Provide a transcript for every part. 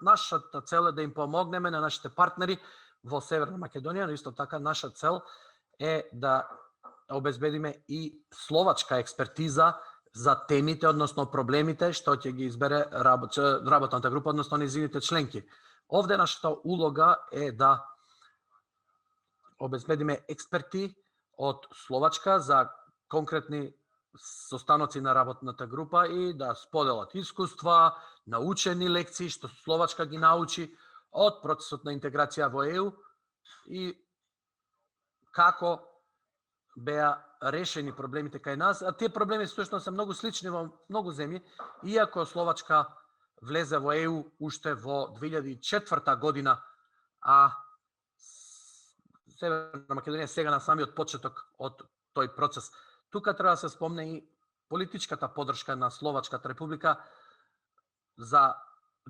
нашата цел е да им помогнеме на нашите партнери во Северна Македонија, но исто така наша цел е да обезбедиме и словачка експертиза за темите, односно проблемите што ќе ги избере работната група, односно незините членки. Овде нашата улога е да обезбедиме експерти од Словачка за конкретни состаноци на работната група и да споделат искуства, научени лекции што Словачка ги научи од процесот на интеграција во ЕУ и како беа решени проблемите кај нас, а тие проблеми всушност се многу слични во многу земји, иако Словачка влезе во ЕУ уште во 2004 година, а Северна Македонија сега на самиот почеток од тој процес. Тука треба да се спомне и политичката подршка на Словачката република за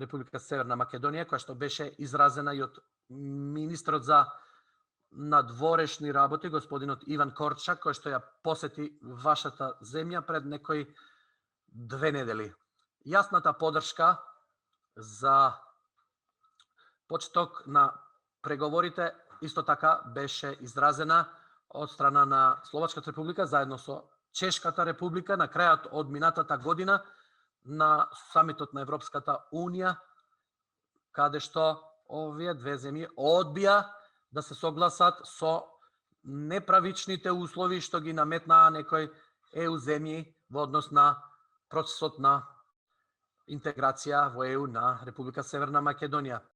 Република Северна Македонија, која што беше изразена и од министрот за надворешни работи, господинот Иван Корчак, кој што ја посети вашата земја пред некои 2 недели. Јасната подршка за почеток на преговорите исто така беше изразена од страна на Словачката република заедно со Чешката република на крајот од минатата година на самитот на Европската унија, каде што овие две земји одбија да се согласат со неправичните услови што ги наметнаа некои ЕУ земји во однос на процесот на интеграција во ЕУ на Република Северна Македонија.